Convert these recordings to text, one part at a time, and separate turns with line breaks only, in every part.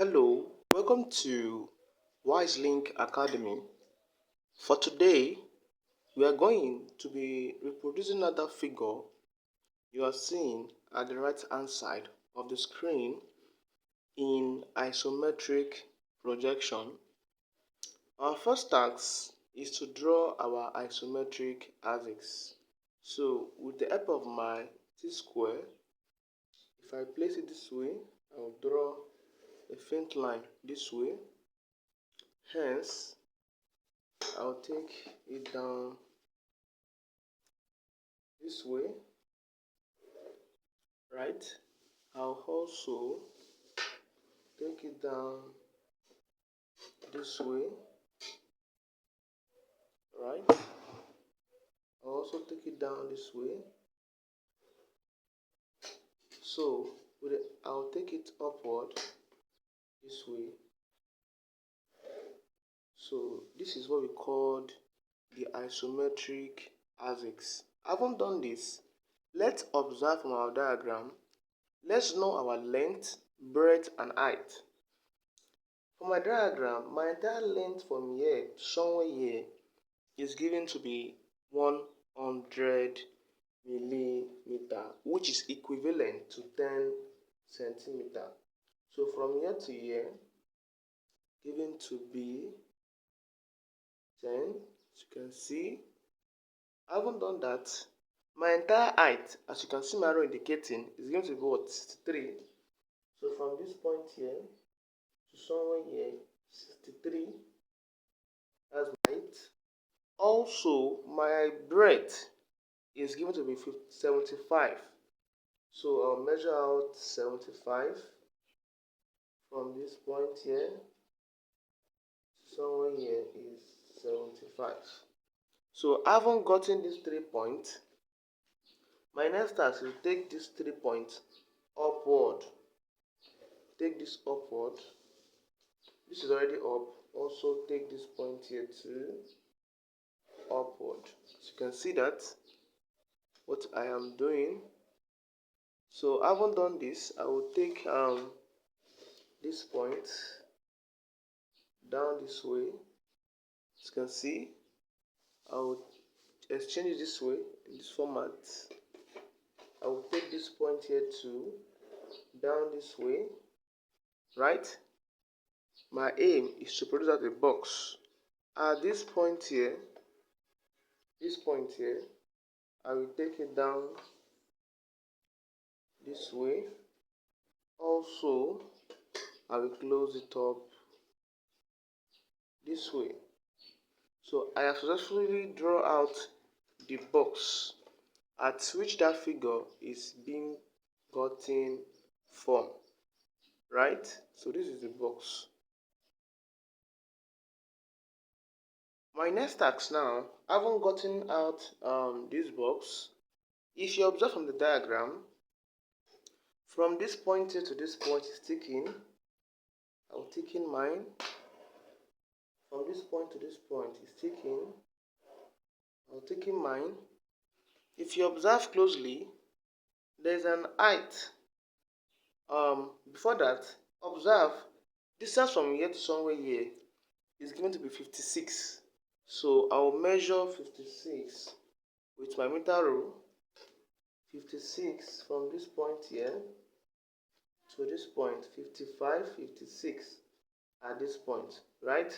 Hello, welcome to WiseLink Academy. For today, we are going to be reproducing another figure you are seeing at the right hand side of the screen in isometric projection. Our first task is to draw our isometric axis. So, with the help of my T-square, if I place it this way, I will draw a faint line this way. Hence, I'll take it down this way, right? I'll also take it down this way, right? I'll also take it down this way. So I'll take it upward this way. So this is what we called the isometric axis. Having done this, let's observe from our diagram. Let's know our length, breadth, and height. For my diagram, my entire length from here to somewhere here is given to be 100 millimeter, which is equivalent to 10 centimeter. So from here to here, given to be 10, as you can see. I haven't done that. My entire height, as you can see my arrow indicating, is going to be what? 63. So from this point here to somewhere here, 63. That's my height. Also, my breadth is given to be 75. So I'll measure out 75 from this point here to somewhere here is 75. So having gotten these 3 points, my next task is to take these 3 points upward. Take this upward. This is already up. Also take this point here too upward. So you can see that what I am doing. So having done this, I will take this point down this way. As you can see, I will exchange it this way in this format. I will take this point here too down this way, right? My aim is to produce out a box. At this point here, I will take it down this way. Also, I will close it up this way. So I have successfully drawn out the box at which that figure is being gotten from, right? So this is the box. My next task now, having gotten out this box, if you observe from the diagram, from this point here to this point is ticking. I will tick in mine. From this point to this point is ticking. I will tick in mine. If you observe closely, there's an height. Before that, observe distance from here to somewhere here is given to be 56. So I will measure 56 with my meter rule. 56 from this point here to this point, 55, 56 at this point, right?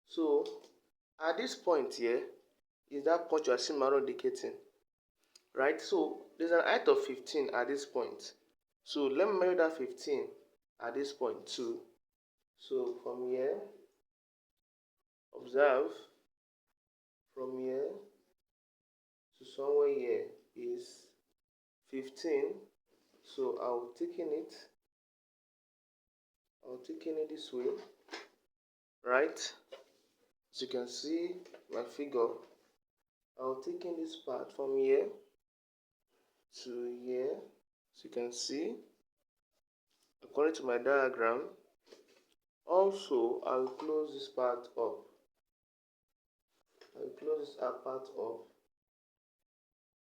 So at this point here is that point you are seeing my arrow indicating, right? So there's an height of 15 at this point. So let me measure that 15 at this point too. So from here, observe from here to somewhere here is 15. So I'll take in it. This way, right? As you can see my figure, I'll take in this part from here to here. As you can see, according to my diagram. Also, I will close this part up.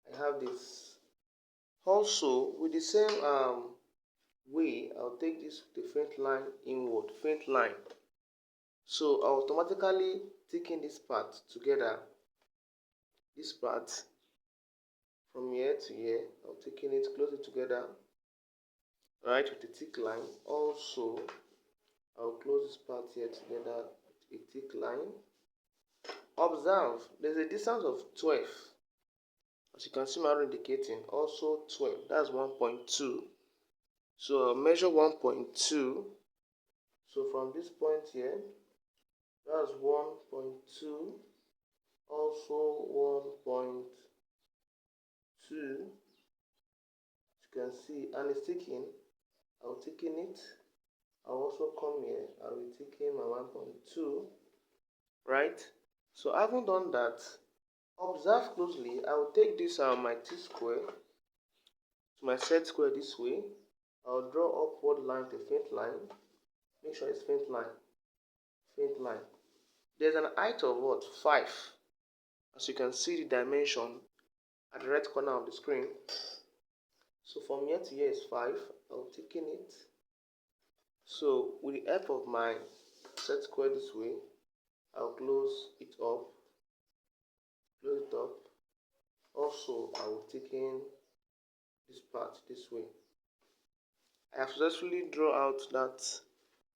I have this. Also, with the same way, I'll take this with a faint line inward, faint line. So I'll automatically take in this part together, this part from here to here. I'll take in it, close it together, right, with a thick line. Also, I'll close this part here together with a thick line. Observe, there's a distance of 12. As you can see, my arrow indicating also 12. That's 1.2. So I'll measure 1.2. So from this point here, that's 1.2. Also 1.2. You can see, and it's ticking. I'll tick in it. I'll also come here. I will tick in my 1.2. Right? So having done that, observe closely. I will take this my T-square to my set square this way. I'll draw upward line to faint line. Make sure it's faint line. Faint line. There's an height of what? 5. As you can see the dimension at the right corner of the screen. So from here to here is 5. I'll take in it. So with the help of my set square this way, I'll close it up. Close it up. Also, I will take in this part this way. I have successfully drawn out that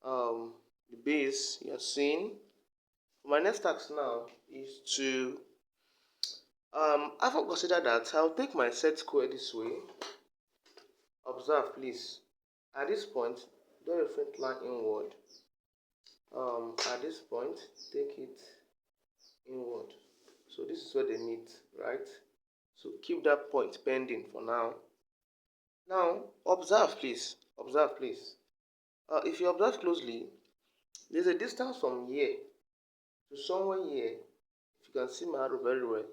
the base you are seeing. My next task now is to having considered that, I'll take my set square this way. Observe please. At this point, draw a faint line inward. At this point, take it inward. So this is where they meet, right? So keep that point pending for now. Now observe please. Observe please. If you observe closely, there's a distance from here to somewhere here. If you can see my arrow very well,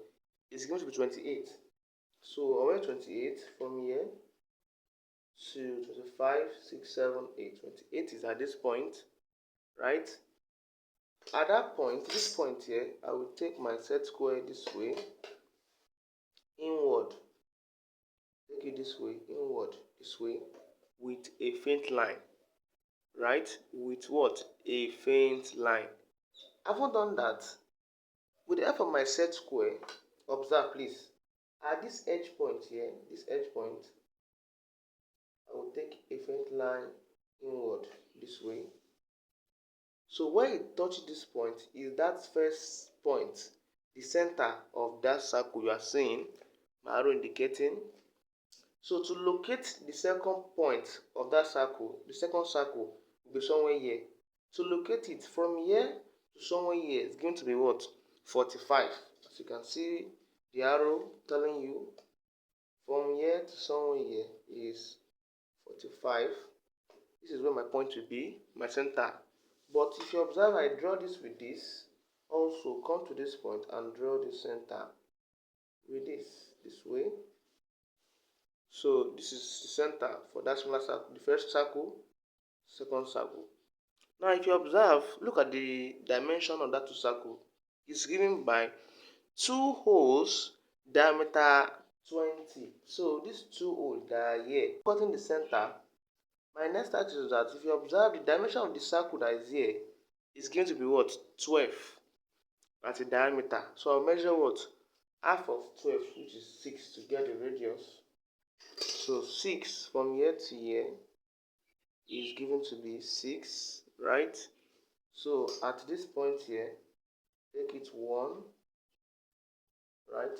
it's going to be 28. So I went 28 from here to 25, 6, 7, 8. 28 is at this point, right? At that point, this point here, I will take my set square this way, inward. Take it this way, inward, this way, with a faint line, right? With what? A faint line. Having done that, with the help of my set square, observe please, at this edge point here, this edge point, I will take a faint line inward this way. So where it touches this point is that first point, the center of that circle you are seeing, my arrow indicating. So to locate the second point of that circle, the second circle will be somewhere here. To locate it from here to somewhere here is going to be what? 45. As you can see the arrow telling you from here to somewhere here is 45. This is where my point will be, my center. But if you observe, I draw this with this. Also come to this point and draw the center with this way. So this is the center for that smaller circle, the first circle, second circle. Now if you observe, look at the dimension of that two circle. It's given by 2 holes diameter 20. So these 2 holes that are here, cutting the center. My next task is that if you observe the dimension of the circle that is here is going to be what? 12 at the diameter. So I'll measure what? Half of 12, which is 6, to get the radius. So 6 from here to here is given to be 6, right? So at this point here, take it 1, right?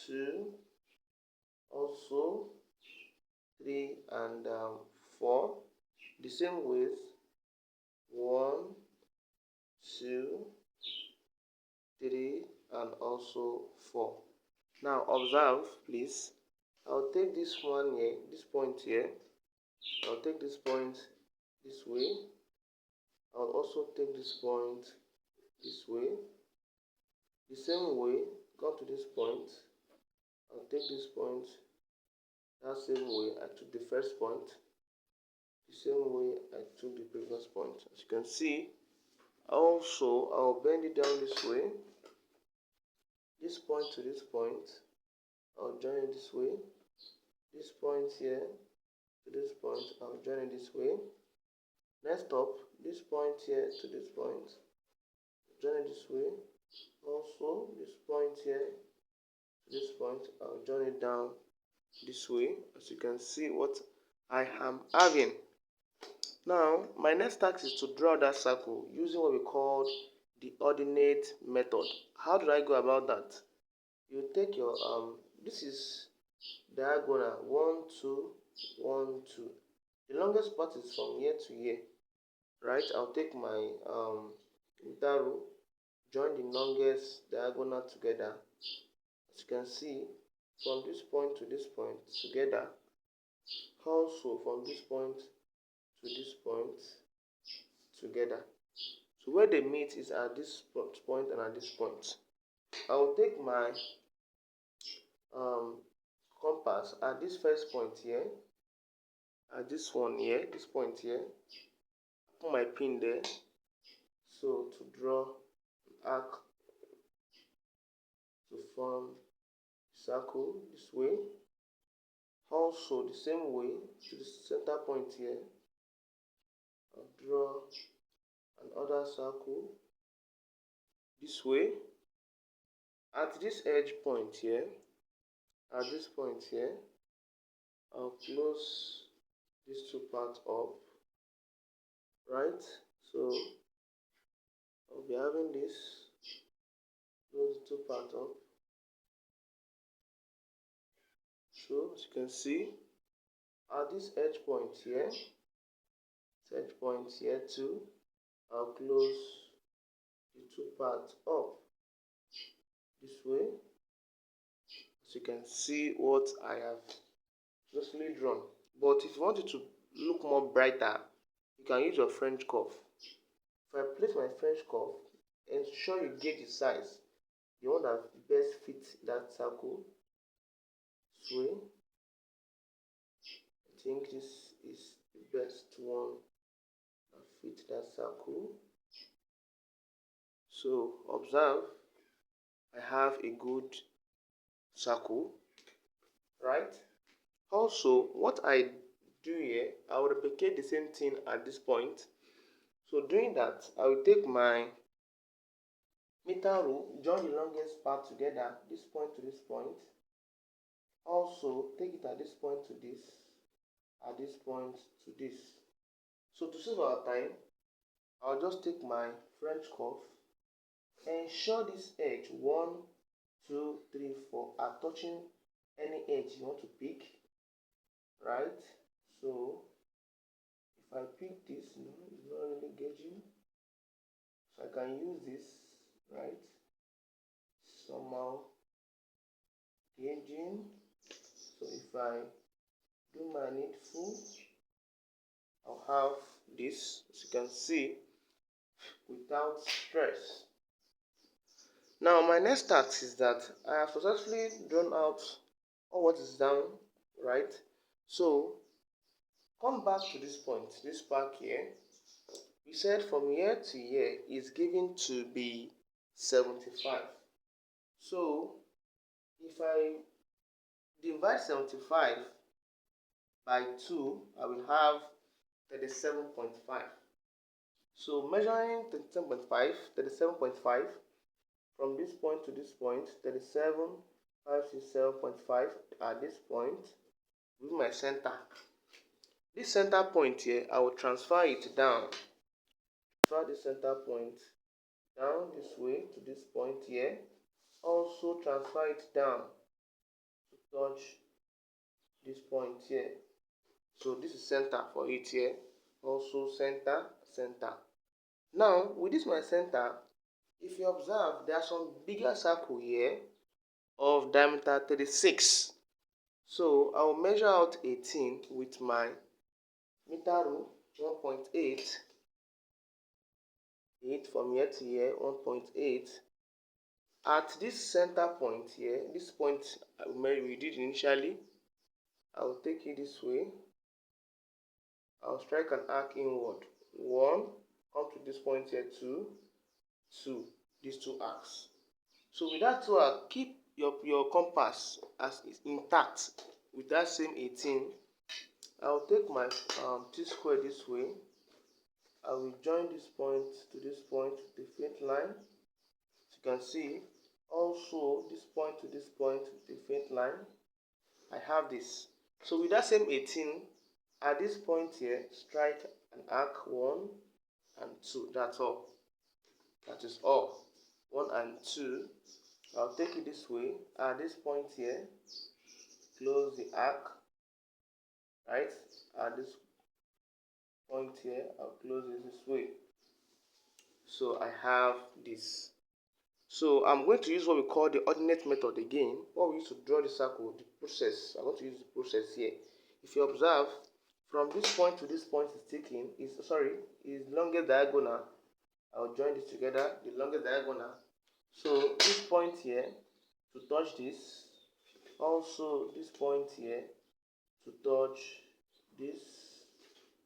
2, also 3 and 4. The same with 1, 2, 3 and also 4. Now observe please. I'll take this one here, this point here. I'll take this point this way. I'll also take this point this way. The same way, come to this point. I'll take this point that same way I took the first point. The same way I took the previous point. As you can see, also I'll bend it down this way. This point to this point, I'll join it this way. This point here to this point, I'll join it this way. Next up, this point here to this point, join it this way. Also, this point here to this point, I'll join it down this way. As you can see what I am having. Now, my next task is to draw that circle using what we call the ordinate method. How do I go about that? You take your this is diagonal 1 2 1 2. The longest part is from here to here, right? I'll take my meter rule, join the longest diagonal together. As you can see, from this point to this point together, also from this point to this point together. So where they meet is at this point and at this point. I will take my compass at this first point here, at this one here, this point here, put my pin there, so to draw an arc to form a circle this way. Also the same way to the center point here, I'll draw another circle this way. At this edge point here, at this point here, I'll close these two parts up, right? So I'll be having this, close the two parts up. So as you can see, at this edge point here, this edge point here too, I'll close the two parts up this way. As you can see what I have justly drawn. But if you want it to look more brighter, you can use your French curve. If I place my French curve, ensure you gauge the size, the one that best fits that circle. This way, I think this is the best one that fits that circle. So observe, I have a good circle, right? Also, what I do here, I will replicate the same thing at this point. So doing that, I will take my meter rule, join the longest part together, this point to this point. Also, take it at this point to this, at this point to this. So to save our time, I'll just take my French curve, ensure this edge 1 2 3 4 are touching any edge you want to pick, right? So if I pick this, no, it's not really gauging, so I can use this, right? Somehow gauging. So if I do my needful, I'll have this, as you can see, without stress. Now my next task is that I have successfully drawn out all what is down, right? So come back to this point, this part here. We said from here to here is given to be 75. So if I divide 75 by 2, I will have 37.5. So measuring 37.5, 37.5 from this point to this point, 37.5 at this point with my center. This center point here, I will transfer it down. Transfer the center point down this way to this point here. Also transfer it down to touch this point here. So this is center for it here. Also center, center. Now with this my center, if you observe, there are some bigger circle here of diameter 36. So I will measure out 18 with my meter rule, 1.8. 8 from here to here, 1.8. At this center point here, this point we did initially, I will take it this way. I'll strike an arc inward. 1, come to this point here, 2, 2. These two arcs. So with that two arcs, keep your compass as intact with that same 18 I'll take my T-square this way. I will join this point to this point with the faint line. As you can see, also this point to this point with the faint line. I have this. So with that same 18, at this point here, strike an arc 1 and 2. That's all. That is all. 1 and 2. I'll take it this way. At this point here, close the arc. Right? At this point here, I'll close it this way. So I have this. So I'm going to use what we call the ordinate method again. What we use to draw the circle, the process. I'm going to use the process here. If you observe, from this point to this point is taken is longest diagonal. I'll join this together, the longest diagonal. So this point here to touch this, also this point here to touch this.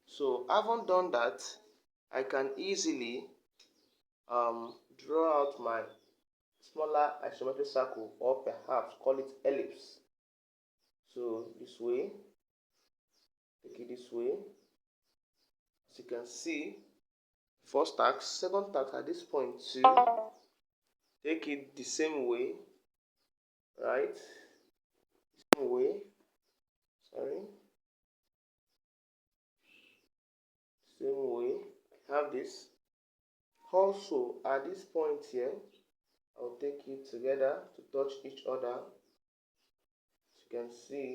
So having done that, I can easily draw out my smaller isometric circle, or perhaps call it ellipse. So this way, take it this way. As you can see, first task, second task at this point too, take it the same way, right? Same way, same way. Have this. Also at this point here, I'll take it together to touch each other. As you can see,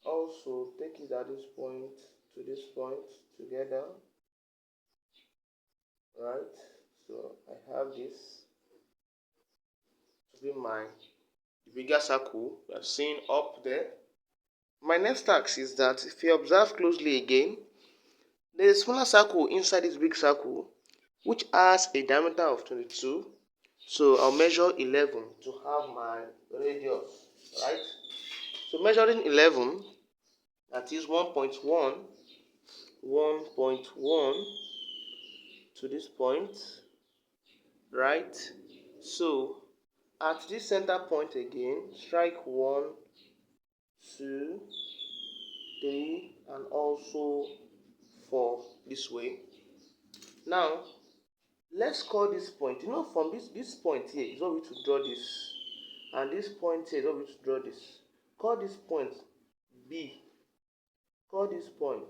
also take it at this point to this point together, right? So I have this to be the bigger circle we are seeing up there. My next task is that if you observe closely again, there is a smaller circle inside this big circle which has a diameter of 22. So I'll measure 11 to have my radius, right? So measuring 11, that is 1.1 to this point, right? So at this center point again, strike 1, 2, 3, and also 4 this way. Now let's call this point, from this point here is what we to draw this, and this point here is what we to draw this. Call this point B. Call this point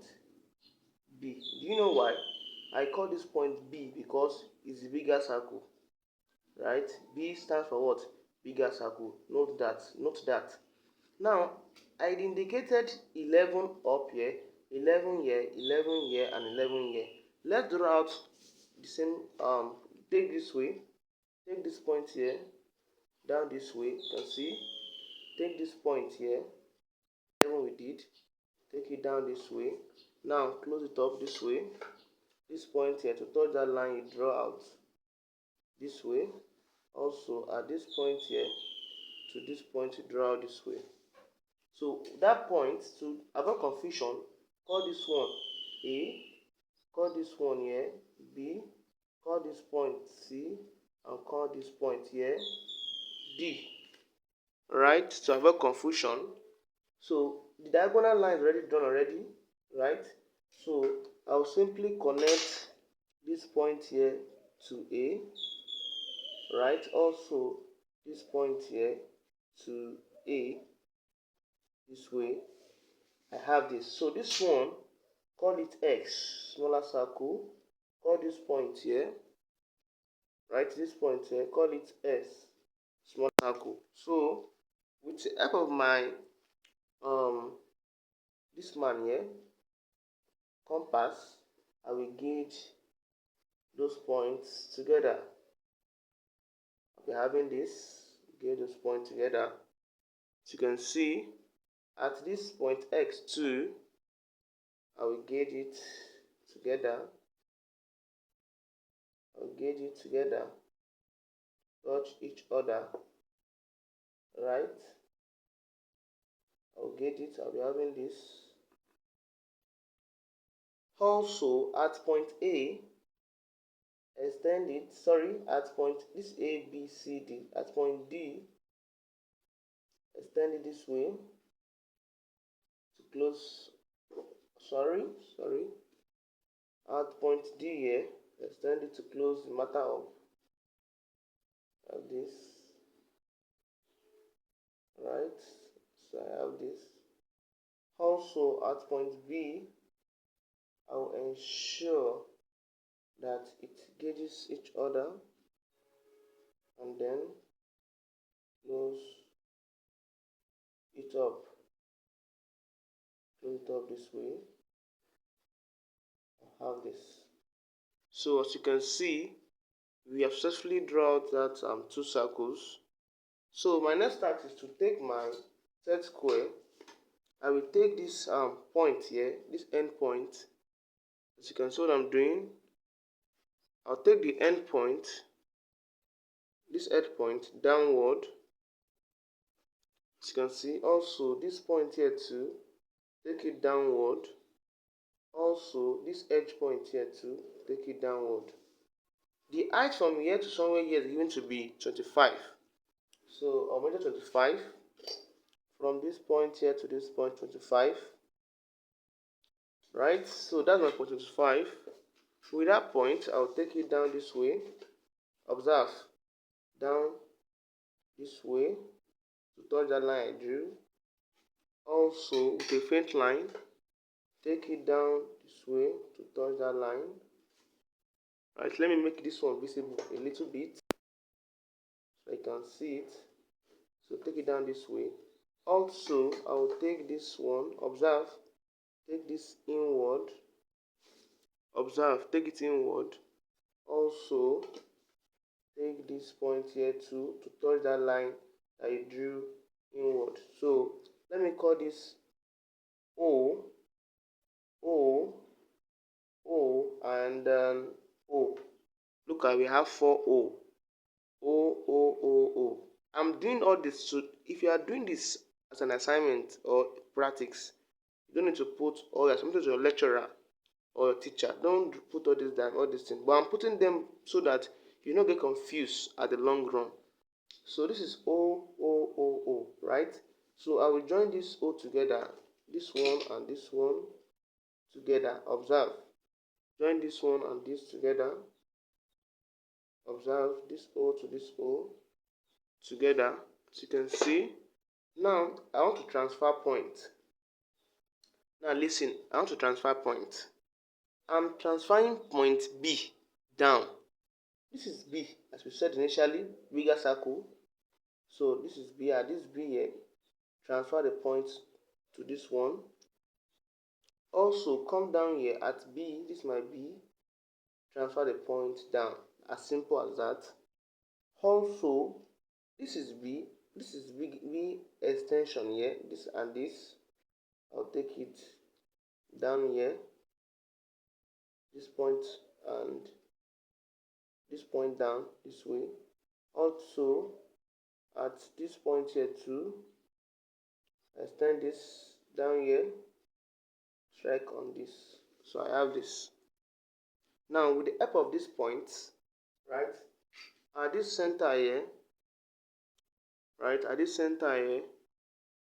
B. Do you know why I call this point B? Because it's the bigger circle, right? B stands for what? Bigger circle. Note that. Now I indicated 11 up here, 11 here, 11 here, and 11 here. Let's draw out the same. Take this way, take this point here down this way. You can see, take this point here, 11 we did, take it down this way. Now close it up this way. This point here to touch that line, you draw out this way. Also at this point here to this point, you draw out this way. So that point, to avoid confusion, call this one A, call this one here B, call this point C, and call this point here D. Right? To avoid confusion. So the diagonal line is already drawn already, right? So I'll simply connect this point here to A, right? Also this point here to A this way. I have this. So this one, call it X, smaller circle. Call this point here, right? This point here, call it S, small circle. So with the help of my this man here, compass, I will gauge those points together. I'll be having this, gauge those points together. As you can see, at this point X2, I will gauge it together. I'll gauge it together, touch each other, right? I'll gauge it, I'll be having this. Also at point A, extend it, at point this A, B, C, D, at point D, extend it this way. close, sorry, at point D here, extend it to close the matter of this, right? So I have this. Also at point B, I will ensure that it gauges each other and then close it up. Close it up this way. I have this. So as you can see, we have successfully drawn that two circles. So my next task is to take my set square. I will take this point here, this end point. As you can see what I'm doing, I'll take the end point, this end point downward. As you can see, also this point here too, take it downward. Also this edge point here too, take it downward. The height from here to somewhere here is going to be 25. So I'll measure 25. From this point here to this point, 25. Right? So that's my point 25. With that point, I'll take it down this way. Observe. Down this way to touch that line I drew. Also, with a faint line, take it down this way to touch that line. Right, let me make this one visible a little bit so you can see it. So take it down this way. Also, I will take this one, observe, take this inward. Observe, take it inward. Also, take this point here too to touch that line that you drew inward. So let me call this O, O, O, and O. Look at, we have 4 O. O, O, O, O. I'm doing all this, so if you are doing this as an assignment or practice, you don't need to put all your submitted to your lecturer or your teacher. Don't put all this down, all these things. But I'm putting them so that you don't get confused at the long run. So this is O, O, O, O, right? So I will join this O together, this one and this one together. Observe. Join this one and this together. Observe this O to this O together. As you can see. Now I want to transfer point. Now listen, I want to transfer point. I'm transferring point B down. This is B, as we said initially, bigger circle. So this is B, this B here. Transfer the point to this one. Also come down here at B, this is my B. Transfer the point down. As simple as that. Also, this is B. This is B extension here. This and this. I'll take it down here. This point and this point down this way. Also, at this point here too, extend this down here. Strike on this. So I have this. Now with the help of this point, right, at this center here, right, at this center here,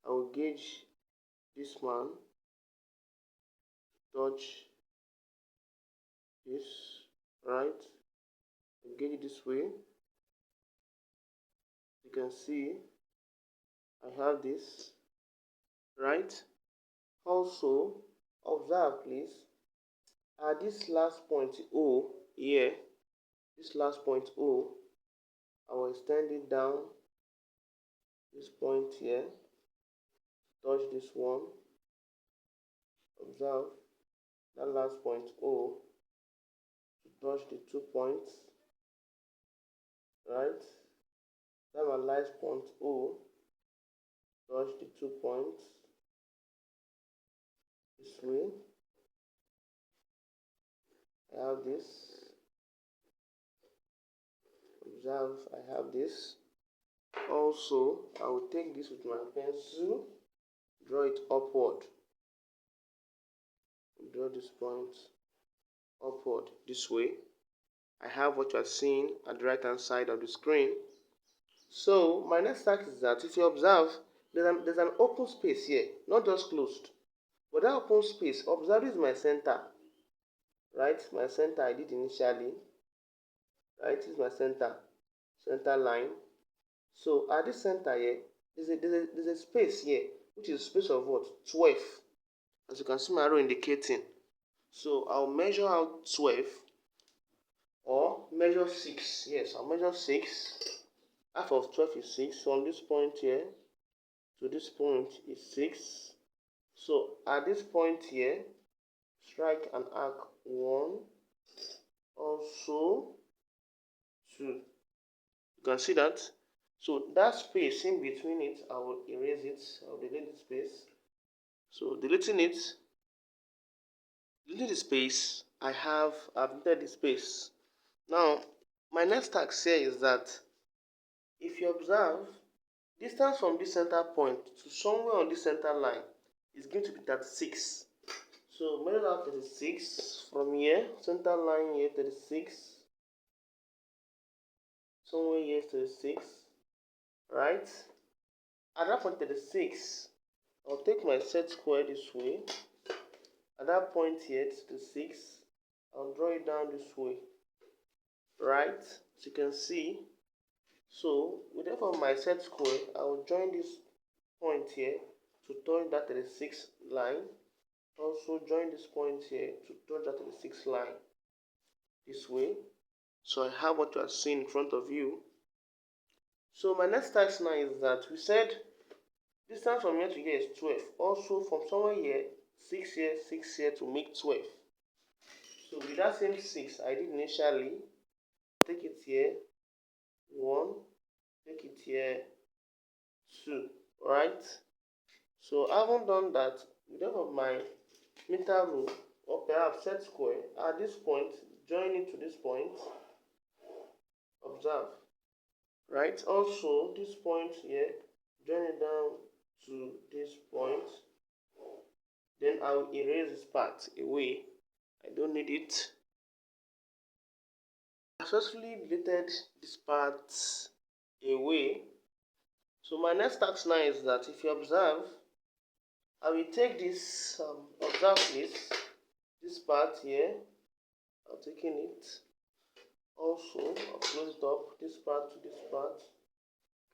I will gauge this man, touch this, right, I'll gauge it this way. You can see I have this, right. Also observe please, at this last point O here, this last point O, I will extend it down this point here, touch this one. Observe that last point O to touch the 2 points, right? That my last point O, touch the 2 points this way. I have this. Observe, I have this. Also, I will take this with my pencil, draw it upward. Draw this point upward this way. I have what you are seeing at the right hand side of the screen. So my next task is that if you observe, there's an open space here, not just closed. But that open space, observe this is my center, right? My center I did initially, right? This is my center line. So at this center here, there's a space here, which is a space of what? 12. As you can see my arrow indicating. So I'll measure out 12 or measure 6. Yes, I'll measure 6. Half of 12 is 6. So on this point here to this point is 6. So at this point here, strike an arc 1, also 2. You can see that. So that space in between it, I will erase it. I'll delete the space. So deleting the space, I've deleted the space. Now, my next task here is that if you observe, distance from this center point to somewhere on this center line is going to be 36. So measure out 36 from here, center line here 36, somewhere here 36, right? At that point 36, I'll take my set square this way. At that point here 36, I'll draw it down this way, right? As you can see. So with the help of my set square, I will join this point here to touch that 36 line. Also join this point here to touch that 36 line this way. So I have what you are seeing in front of you. So my next task now is that we said distance from here to here is 12. Also from somewhere here, 6 here, 6 here to make 12. So with that same 6 I did initially, take it here, 1, take it here, 2, right? So having done that, with the help of my meter rule or perhaps set square, at this point, join it to this point, observe, right? Also, this point here, join it down to this point, then I will erase this part away. I don't need it. I successfully deleted this part away. So my next task now is that if you observe, I will take this, observe this part here, I'm taking it. Also, I'll close it up, this part to this part,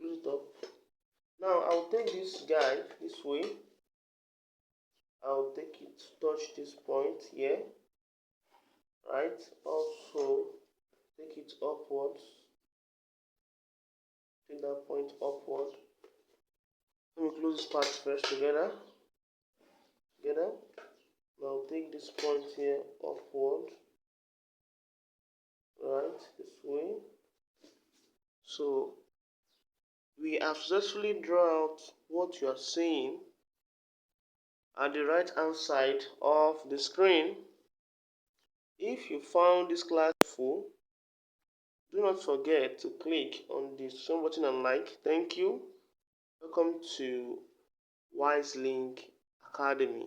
close it up. Now I'll take this guy this way, I'll take it, touch this point here, right? Also, take it upwards, take that point upward. Let me close this part first together. Now take this point here upward, right, this way. So we have successfully drawn out what you are seeing at the right hand side of the screen. If you found this class useful, do not forget to click on the subscribe button and like. Thank you. Welcome to Wiselink Academy.